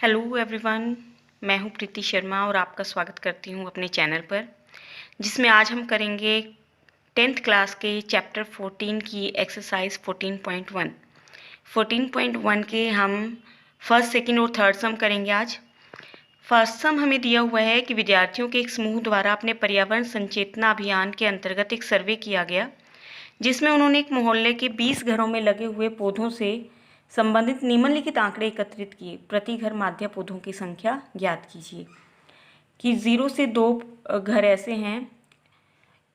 Hello everyone, मैं हूं प्रीति शर्मा और आपका स्वागत करती हूं अपने चैनल पर, जिसमें आज हम करेंगे 10th क्लास के चैप्टर 14 की एक्सरसाइज 14.1। 14.1 के हम फर्स्ट, सेकंड और थर्ड सम करेंगे आज। फर्स्ट सम हमें दिया हुआ है कि विद्यार्थियों के एक समूह द्वारा अपने पर्यावरण संचेतना अभियान के अंतर्गत एक सर्वे किया गया, जिसमें उन्होंने एक मोहल्ले के 20 घरों में लगे हुए पौधों से संबंधित निम्नलिखित आंकड़े एकत्रित किए। प्रति घर माध्य पौधों की संख्या ज्ञात कीजिए। कि 0 से 2 घर ऐसे हैं।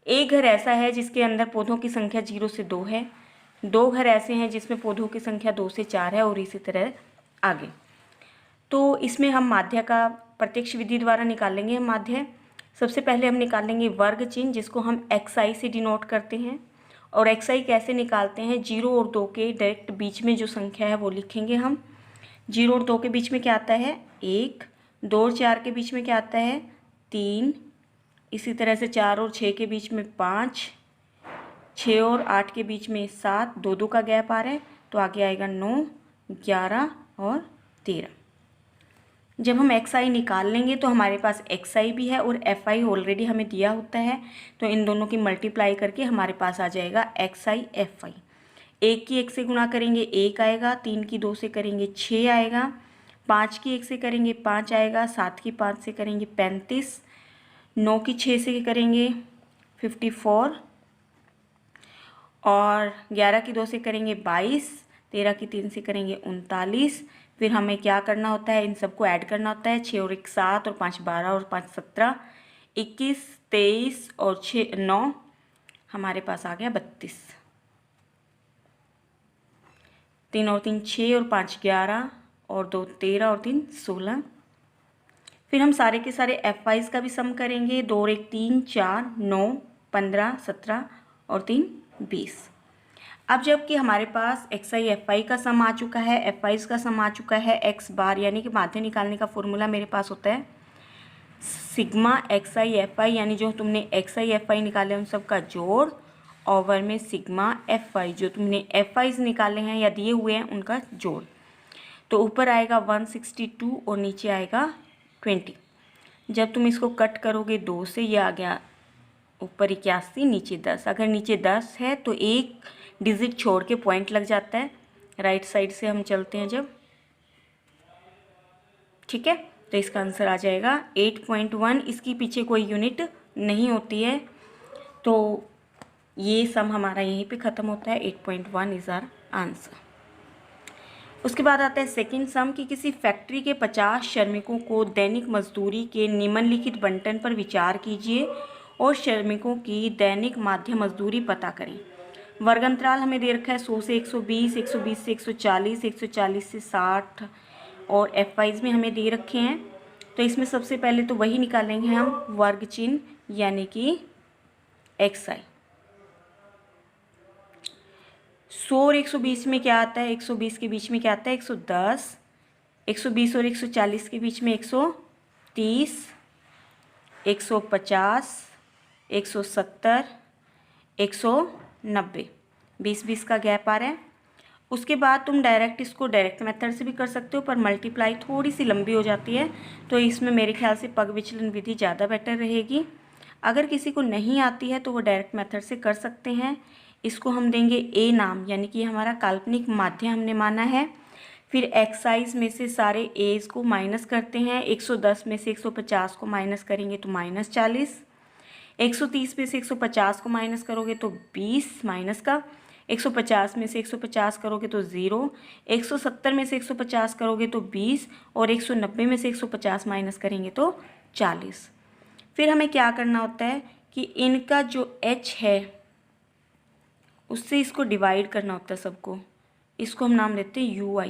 एक घर ऐसा है जिसके अंदर पौधों की संख्या 0 से 2 है। 2 घर ऐसे हैं जिसमें पौधों की संख्या 2 से 4 है और इसी तरह आगे। तो इसमें हम माध्य का प्रत्यक्ष विधि द्वारा निकालेंगे। माध्य सबसे पहले हम निकालेंगे वर्ग चिन्ह, जिसको हम xi से डिनोट करते हैं। और xi कैसे निकालते हैं? 0 और 2 के डायरेक्ट बीच में जो संख्या है वो लिखेंगे हम। 0 और 2 के बीच में क्या आता है? 1। 2 और 4 के बीच में क्या आता है? 3। इसी तरह से 4 और 6 के बीच में 5। 6 और 8 के बीच में 7। 2 का गैप आ रहा है तो आगे आएगा 9, 11 और 13। जब हम xi निकाल लेंगे तो हमारे पास xi भी है और fi ऑलरेडी हमें दिया होता है, तो इन दोनों की मल्टीप्लाई करके हमारे पास आ जाएगा xi fi। 1 की 1 से गुणा करेंगे 1 आएगा, 3 की 2 से करेंगे 6 आएगा, 5 की 1 से करेंगे 5 आएगा, 7 की 5 से करेंगे 35, 9 की 6 से करेंगे 54 और 11 की 2 से करेंगे 22, 13 की 3 से करेंगे 39। फिर हमें क्या करना होता है? इन सबको ऐड करना होता है। 6 और 1 7 और 5 12 और 5 17, 21, 23 और 6 9, हमारे पास आ गया 32। 3 और 3 6 और 5 11 और 2 13 और 3 16। फिर हम सारे के सारे FIs का भी सम करेंगे। 2 और 1 3 4 9 15 17 और 3 20। अब जबकि हमारे पास xi fi का सम आ चुका है, FIs का सम आ चुका है, x बार यानी कि माध्य निकालने का फॉर्मूला मेरे पास होता है सिग्मा xi fi, यानी जो तुमने xi fi निकाले उन सब का जोड़ ओवर में सिग्मा fi, जो तुमने FIs निकाले हैं या दिए हुए हैं उनका जोड़। तो ऊपर आएगा 162 और नीचे आएगा 20। जब तुम इसको कट करोगे 2 से, ये आ गया ऊपर 81 नीचे 10। अगर नीचे 10 है तो एक डिजिट छोड़ के पॉइंट लग जाता है। राइट साइड से हम चलते हैं जब, ठीक है, तो इसका आंसर आ जाएगा 8.1। इसके पीछे कोई यूनिट नहीं होती है, तो ये सम हमारा यहीं पे ख़त्म होता है। 8.1 इज़ आवर आंसर। उसके बाद आता है सेकंड सम कि किसी फैक्ट्री के 50 श्रमिकों को दैनिक मजदूरी के निम्नलिखित बंटन पर विचार कीजिए और श्रमिकों की दैनिक माध्य मजदूरी पता करें। वर्ग अंतराल हमें दे रखा है 100 से 120, 120 से 140, 140 से 60 और FIs में हमें दे रखे हैं। तो इसमें सबसे पहले तो वही निकालेंगे हम वर्ग चिन्ह, यानी कि xi। 100 और 120 में क्या आता है? 120 के बीच में क्या आता है? 110। 120 और 140 के बीच में 130, 150, 170, 190। 20-20 का गैप आ रहा है। उसके बाद तुम डायरेक्ट इसको डायरेक्ट मेथड से भी कर सकते हो, पर मल्टीप्लाई थोड़ी सी लंबी हो जाती है, तो इसमें मेरे ख्याल से पग विचलन विधि ज़्यादा बेटर रहेगी। अगर किसी को नहीं आती है तो वो डायरेक्ट मेथड से कर सकते हैं। इसको हम देंगे A नाम, यानी कि हमारा काल्पनिक माध्य हमने माना है। फिर एक्साइज में से सारे एज को माइनस करते हैं। 110 में से 150 को माइनस करेंगे तो -40। 130 में से 150 को माइनस करोगे तो 20 माइनस का। 150 में से 150 करोगे तो 0। 170 में से 150 करोगे तो 20 और 190 में से 150 माइनस करेंगे तो 40। फिर हमें क्या करना होता है कि इनका जो h है उससे इसको डिवाइड करना होता है सबको। इसको हम नाम देते हैं ui।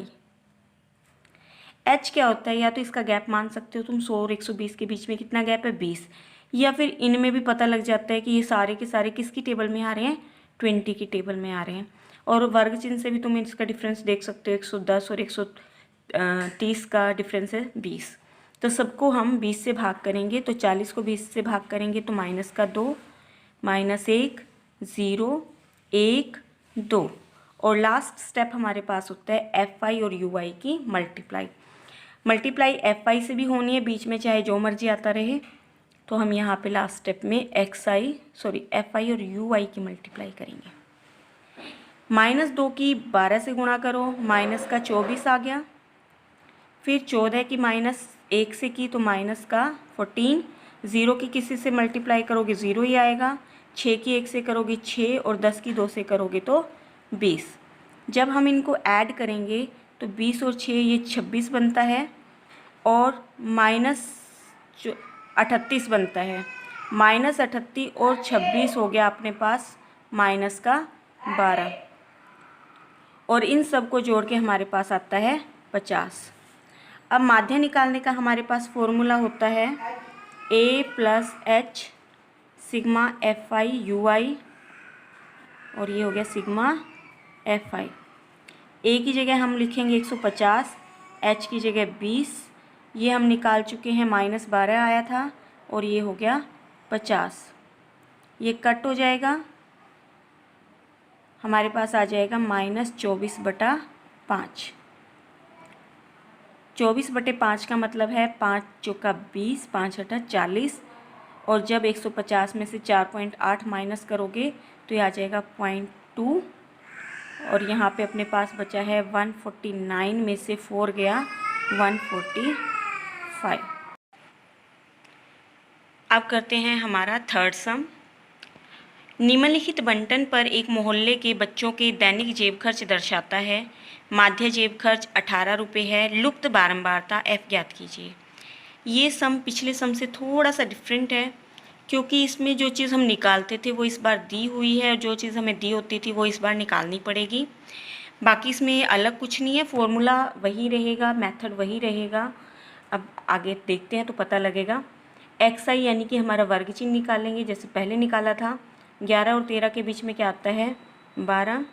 h क्या होता है? या तो इसका गैप मान सकते हो तुम 100 और 120 के बीच में कितना गैप है? 20। या फिर इनमें भी पता लग जाता है कि ये सारे के सारे किसकी टेबल में आ रहे हैं? 20 की टेबल में आ रहे हैं। और वर्ग चिन्ह से भी तुम इसका डिफरेंस देख सकते हो। 110 और 130 का डिफरेंस है 20। तो सबको हम 20 से भाग करेंगे, तो 40 को 20 से भाग करेंगे तो -2, -1, 0, 1, 2 और लास्ट स्टेप हमारे पास होता है FI और UI की मल्टीप्लाई। मल्टीप्लाई एफ आई से भी होनी है, बीच में चाहे जो मर्जी आता रहे। तो हम यहाँ पे लास्ट स्टेप में एफ आई और यू आई की मल्टीप्लाई करेंगे। -2 की 12 से गुणा करो, माइनस का 24 आ गया। फिर 14 की -1 से की तो माइनस का 14। 0 की किसी से मल्टीप्लाई करोगे 0 ही आएगा। 6 की 1 से करोगे 6 और 10 की 2 से करोगे तो 20। जब हम इनको ऐड करेंगे तो 20 और 6 ये 26 बनता है और -38 बनता है। -38 और 26 हो गया अपने पास माइनस का 12 और इन सब को जोड़ के हमारे पास आता है 50। अब माध्य निकालने का हमारे पास फॉर्मूला होता है A + H sigma F I U I और ये हो गया सिग्मा एफ आई। ए की जगह हम लिखेंगे 150, H की जगह 20, ये हम निकाल चुके हैं, -12 आया था और ये हो गया 50। ये कट हो जाएगा, हमारे पास आ जाएगा -24/5। 24/5 का मतलब है 5 चौका 20, 5 अठा 40 और जब 150 में से 4.8 माइनस करोगे तो ये आ जाएगा 0.2 और यहाँ पे अपने पास बचा है 149 में से 4 गया 145। अब करते हैं हमारा थर्ड सम। निम्नलिखित बंटन पर एक मोहल्ले के बच्चों के दैनिक जेब खर्च दर्शाता है। माध्य जेब खर्च 18 रुपये है। लुप्त बारंबारता f ज्ञात कीजिए। ये सम पिछले सम से थोड़ा सा डिफरेंट है क्योंकि इसमें जो चीज़ हम निकालते थे वो इस बार दी हुई है और जो चीज़ हमें दी होती थी वो इस बार निकालनी पड़ेगी। बाकी इसमें अलग कुछ नहीं है, फॉर्मूला वही रहेगा, मेथड वही रहेगा। अब आगे देखते हैं तो पता लगेगा। एक्स आई यानी कि हमारा वर्ग चिन्ह निकालेंगे जैसे पहले निकाला था। 11 और 13 के बीच में क्या आता है 12,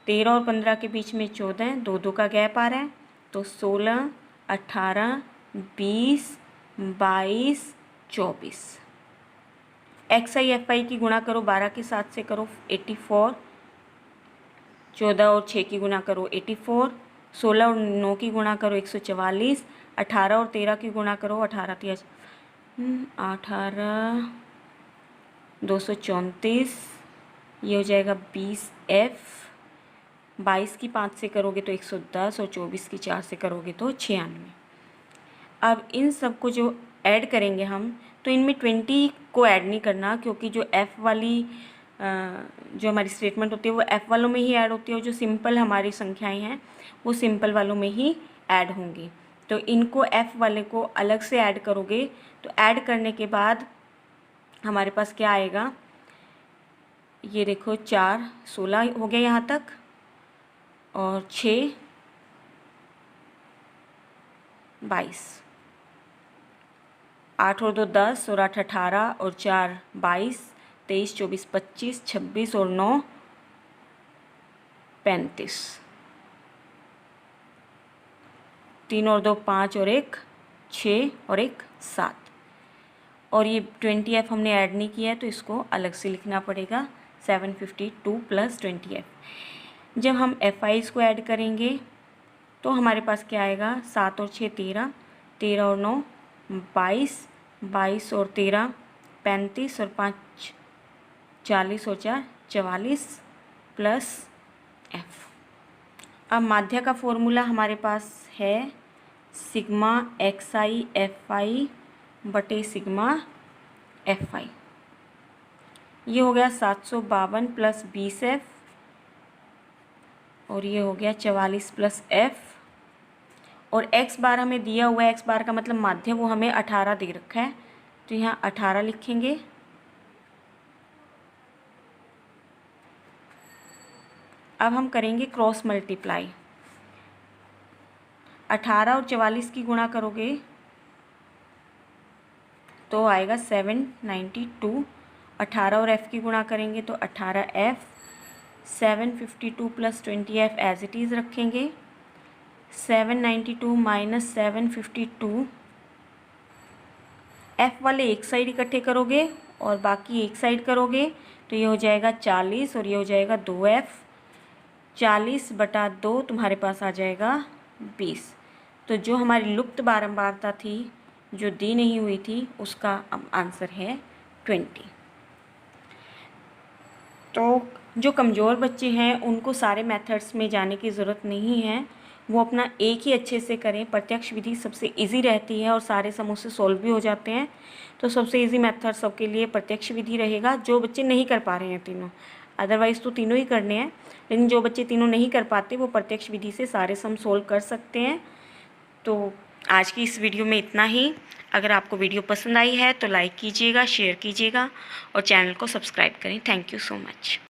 13 और 15 के बीच में 14, 2 का गैप आ रहा है तो 16, 18, 20, 22, 24। एक्स आई एफ आई की गुणा करो 12 के 7 से करो 84, 14 और 6 की गुणा करो 84, 16 और 9 की गुणा करो 144, 18 और 13 की गुणा करो 18 234, ये हो जाएगा 20F। 22 की 5 से करोगे तो 110 और 24 की 4 से करोगे तो 96। अब इन सब को जो ऐड करेंगे हम तो इनमें 20 को ऐड नहीं करना क्योंकि जो F वाली जो हमारी स्टेटमेंट होती है वो F वालों में ही ऐड होती है और जो सिंपल हमारी संख्याएं हैं वो सिंपल वालों में ही ऐड होंगी। तो इनको F वाले को अलग से ऐड करोगे तो ऐड करने के बाद हमारे पास क्या आएगा, ये देखो 4 16 हो गया यहाँ तक और 6 22, 8 और 2 10 और 8 18 और 4 22, 23 24 25 26 और 9 35, 3 और 2 5 और 1 6 और 1 7 और ये 20F हमने ऐड नहीं किया है तो इसको अलग से लिखना पड़ेगा 752 + 20F। जब हम FIs को ऐड करेंगे तो हमारे पास क्या आएगा 7 और 6 13, 13 और 9 22, 22 और 13 35 और 5 40 और 4 44 + F। अब माध्य का फॉर्मूला हमारे पास है सिग्मा XI FI बटे सिग्मा FI। ये हो गया 752 + 20F और ये हो गया 44 + F और x बार हमें दिया हुआ है, x बार का मतलब माध्य वो हमें 18 दे रखा है तो यहाँ 18 लिखेंगे। अब हम करेंगे क्रॉस मल्टीप्लाई। 18 और 44 की गुणा करोगे तो आएगा 792। 18 और f की गुणा करेंगे तो 18F। 752 + 20F as it is रखेंगे। 792 - 752 F वाले एक साइड इकट्ठे करोगे और बाकी एक साइड करोगे तो ये हो जाएगा 40 और ये हो जाएगा 2F। 40/2 तुम्हारे पास आ जाएगा 20। तो जो हमारी लुप्त बारंबारता थी, जो दी नहीं हुई थी, उसका आंसर है 20। तो जो कमज़ोर बच्चे हैं उनको सारे मेथड्स में जाने की ज़रूरत नहीं है, वो अपना एक ही अच्छे से करें। प्रत्यक्ष विधि सबसे इजी रहती है और सारे सम उससे सॉल्व भी हो जाते हैं। तो सबसे इजी मेथड सबके लिए प्रत्यक्ष विधि रहेगा, जो बच्चे नहीं कर पा रहे हैं तीनों। अदरवाइज़ तो तीनों ही करने हैं, लेकिन जो बच्चे तीनों नहीं कर पाते वो प्रत्यक्ष विधि से सारे सम सॉल्व कर सकते हैं। तो आज की इस वीडियो में इतना ही। अगर आपको वीडियो पसंद आई है तो लाइक कीजिएगा, शेयर कीजिएगा और चैनल को सब्सक्राइब करें। Thank you so much.